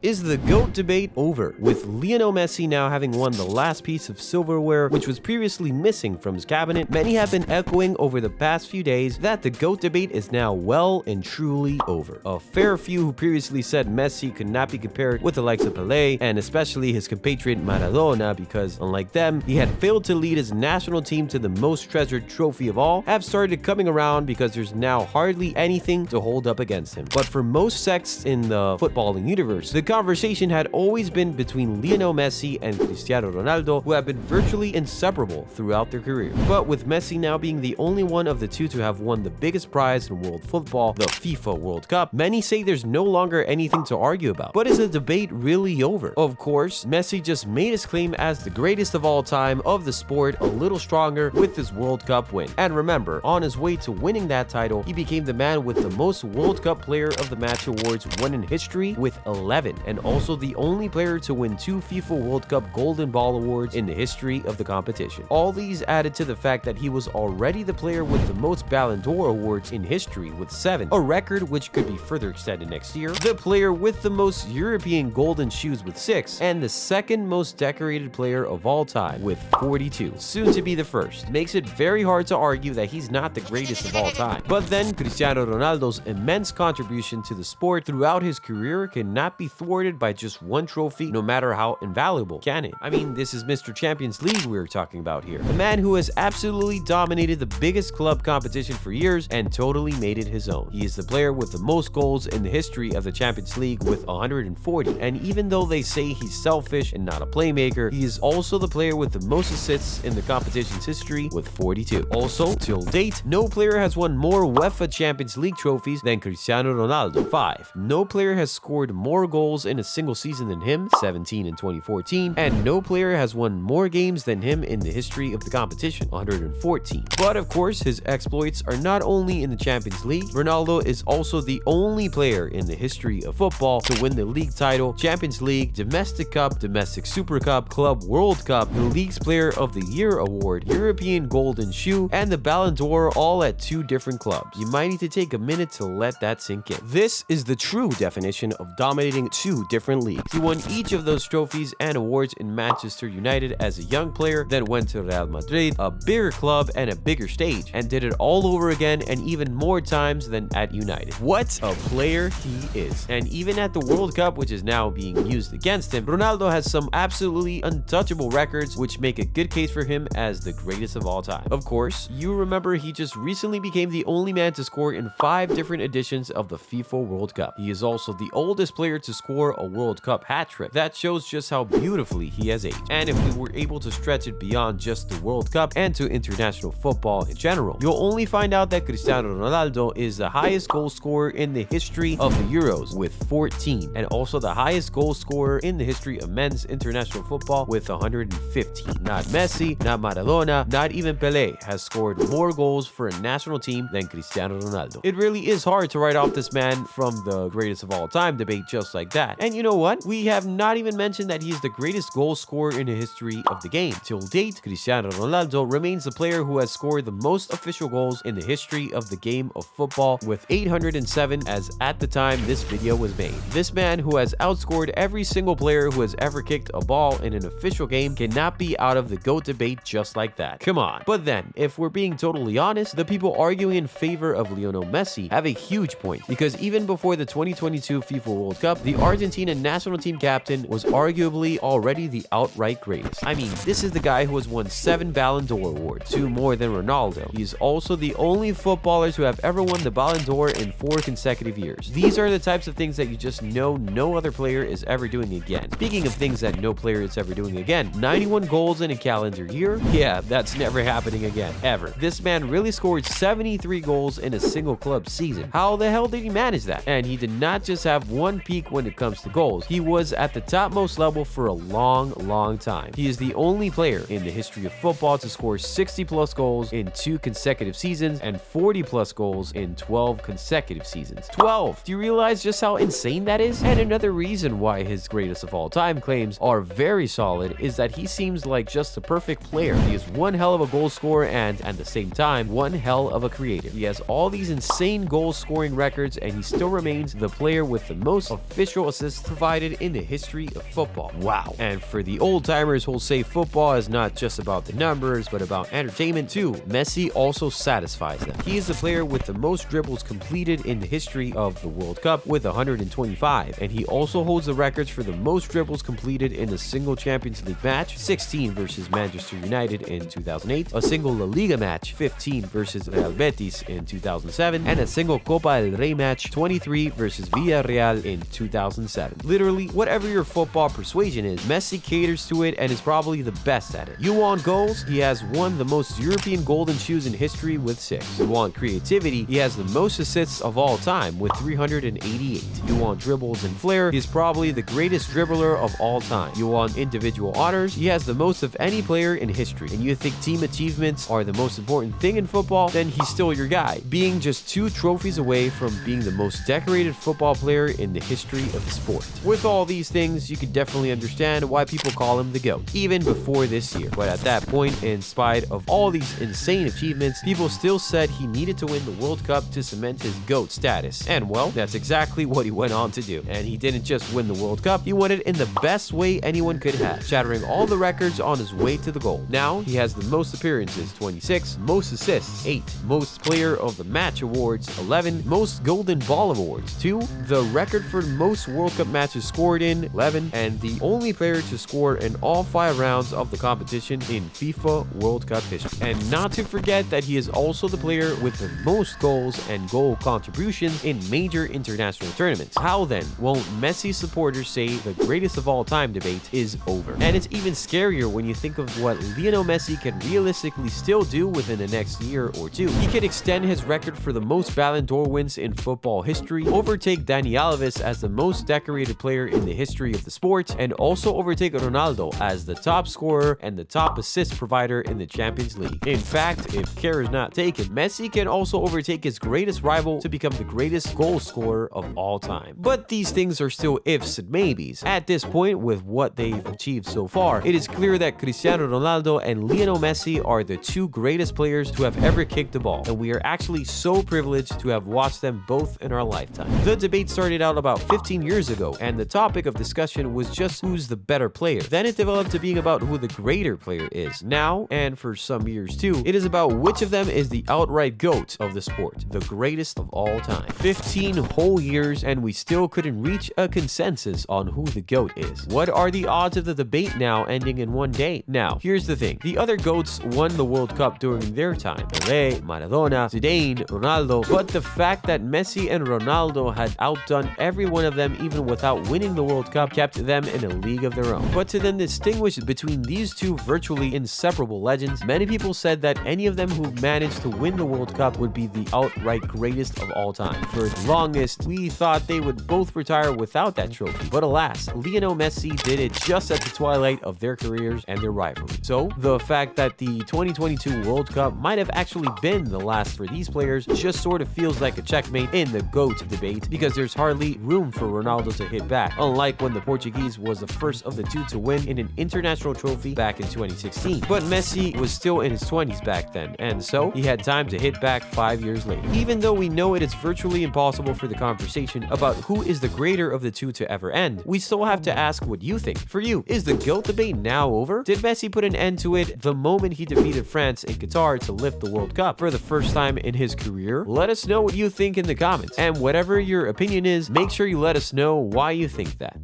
Is the GOAT debate over? With Lionel Messi now having won the last piece of silverware which was previously missing from his cabinet, many have been echoing over the past few days that the GOAT debate is now well and truly over. A fair few who previously said Messi could not be compared with the likes of Pelé, and especially his compatriot Maradona because, unlike them, he had failed to lead his national team to the most treasured trophy of all, have started coming around because there's now hardly anything to hold up against him. But for most sects in the footballing universe, the conversation had always been between Lionel Messi and Cristiano Ronaldo, who have been virtually inseparable throughout their career. But with Messi now being the only one of the two to have won the biggest prize in world football, the FIFA World Cup, many say there's no longer anything to argue about. But is the debate really over? Of course, Messi just made his claim as the greatest of all time of the sport a little stronger with his World Cup win. And remember, on his way to winning that title, he became the man with the most World Cup Player of the Match awards won in history with 11, and also the only player to win 2 FIFA World Cup Golden Ball awards in the history of the competition. All these added to the fact that he was already the player with the most Ballon d'Or awards in history with 7, a record which could be further extended next year, the player with the most European golden shoes with 6, and the second most decorated player of all time with 42, soon to be the first. Makes it very hard to argue that he's not the greatest of all time. But then Cristiano Ronaldo's immense contribution to the sport throughout his career cannot be thwarted by just one trophy, no matter how invaluable, can it? I mean, this is Mr. Champions League we're talking about here. A man who has absolutely dominated the biggest club competition for years and totally made it his own. He is the player with the most goals in the history of the Champions League with 140, and even though they say he's selfish and not a playmaker, he is also the player with the most assists in the competition's history with 42. Also, till date, no player has won more UEFA Champions League trophies than Cristiano Ronaldo, 5. No player has scored more goals in a single season than him, 17 in 2014, and no player has won more games than him in the history of the competition, 114. But of course, his exploits are not only in the Champions League. Ronaldo is also the only player in the history of football to win the league title, Champions League, Domestic Cup, Domestic Super Cup, Club World Cup, the League's Player of the Year award, European Golden Shoe, and the Ballon d'Or, all at 2 different clubs. You might need to take a minute to let that sink in. This is the true definition of dominating 2 different leagues. He won each of those trophies and awards in Manchester United as a young player, then went to Real Madrid, a bigger club and a bigger stage, and did it all over again and even more times than at United. What a player he is. And even at the World Cup, which is now being used against him, Ronaldo has some absolutely untouchable records which make a good case for him as the greatest of all time. Of course, you remember he just recently became the only man to score in 5 different editions of the FIFA World Cup. He is also the oldest player to score a World Cup hat-trick. That shows just how beautifully he has aged. And if we were able to stretch it beyond just the World Cup and to international football in general, you'll only find out that Cristiano Ronaldo is the highest goal scorer in the history of the Euros with 14, and also the highest goal scorer in the history of men's international football with 115. Not Messi, not Maradona, not even Pelé has scored more goals for a national team than Cristiano Ronaldo. It really is hard to write off this man from the greatest of all time debate just like that. And you know what? We have not even mentioned that he's the greatest goal scorer in the history of the game. Till date, Cristiano Ronaldo remains the player who has scored the most official goals in the history of the game of football with 807 as at the time this video was made. This man who has outscored every single player who has ever kicked a ball in an official game cannot be out of the GOAT debate just like that. Come on. But then, if we're being totally honest, the people arguing in favor of Lionel Messi have a huge point, because even before the 2022 FIFA World Cup, the Argentina national team captain was arguably already the outright greatest. I mean, this is the guy who has won 7 Ballon d'Or awards, 2 more than Ronaldo. He is also the only footballer to have ever won the Ballon d'Or in 4 consecutive years. These are the types of things that you just know no other player is ever doing again. Speaking of things that no player is ever doing again, 91 goals in a calendar year? Yeah, that's never happening again, ever. This man really scored 73 goals in a single club season. How the hell did he manage that? And he did not just have one peak when it comes to goals. He was at the topmost level for a long time. He is the only player in the history of football to score 60 plus goals in 2 consecutive seasons and 40 plus goals in 12 consecutive seasons. 12! Do you realize just how insane that is? And another reason why his greatest of all time claims are very solid is that he seems like just the perfect player. He is one hell of a goal scorer and, at the same time, one hell of a creative. He has all these insane goal scoring records and he still remains the player with the most official total assists provided in the history of football. Wow. And for the old-timers who'll say football is not just about the numbers, but about entertainment too, Messi also satisfies them. He is the player with the most dribbles completed in the history of the World Cup with 125, and he also holds the records for the most dribbles completed in a single Champions League match, 16 versus Manchester United in 2008, a single La Liga match, 15 versus Real Betis in 2007, and a single Copa del Rey match, 23 versus Villarreal in 2007. Literally, whatever your football persuasion is, Messi caters to it and is probably the best at it. You want goals? He has won the most European golden shoes in history with 6. You want creativity? He has the most assists of all time with 388. You want dribbles and flair? He is probably the greatest dribbler of all time. You want individual honors? He has the most of any player in history. And you think team achievements are the most important thing in football? Then he's still your guy, being just 2 trophies away from being the most decorated football player in the history of the sport. With all these things, you can definitely understand why people call him the GOAT, even before this year. But at that point, in spite of all these insane achievements, people still said he needed to win the World Cup to cement his GOAT status. And well, that's exactly what he went on to do. And he didn't just win the World Cup, he won it in the best way anyone could have, shattering all the records on his way to the goal. Now, he has the most appearances, 26, most assists, 8, most player of the match awards, 11, most golden ball awards, 2, the record for most World Cup matches scored in, 11, and the only player to score in all 5 rounds of the competition in FIFA World Cup history. And not to forget that he is also the player with the most goals and goal contributions in major international tournaments. How then won't Messi supporters say the greatest of all time debate is over? And it's even scarier when you think of what Lionel Messi can realistically still do within the next year or 2. He can extend his record for the most Ballon d'Or wins in football history, overtake Dani Alves as the most decorated player in the history of the sport, and also overtake Ronaldo as the top scorer and the top assist provider in the Champions League. In fact, if care is not taken, Messi can also overtake his greatest rival to become the greatest goal scorer of all time. But these things are still ifs and maybes. At this point, with what they've achieved so far, it is clear that Cristiano Ronaldo and Lionel Messi are the 2 greatest players to have ever kicked the ball, and we are actually so privileged to have watched them both in our lifetime. The debate started out about 15 years ago, and the topic of discussion was just who's the better player. Then it developed to being about who the greater player is. Now, and for some years too, it is about which of them is the outright GOAT of the sport, the greatest of all time. 15 whole years, and we still couldn't reach a consensus on who the GOAT is. What are the odds of the debate now ending in one day? Now, here's the thing. The other GOATs won the World Cup during their time. Pelé, Maradona, Zidane, Ronaldo. But the fact that Messi and Ronaldo had outdone every one of them even without winning the World Cup kept them in a league of their own. But to then distinguish between these 2 virtually inseparable legends, many people said that any of them who managed to win the World Cup would be the outright greatest of all time. For the longest, we thought they would both retire without that trophy. But alas, Lionel Messi did it just at the twilight of their careers and their rivalry. So, the fact that the 2022 World Cup might have actually been the last for these players just sort of feels like a checkmate in the GOAT debate, because there's hardly room for Ronaldo to hit back, unlike when the Portuguese was the first of the 2 to win in an international trophy back in 2016. But Messi was still in his 20s back then, and so he had time to hit back 5 years later. Even though we know it is virtually impossible for the conversation about who is the greater of the 2 to ever end, we still have to ask what you think. For you, is the GOAT debate now over? Did Messi put an end to it the moment he defeated France in Qatar to lift the World Cup for the first time in his career? Let us know what you think in the comments, and whatever your opinion is, make sure you let us know why you think that.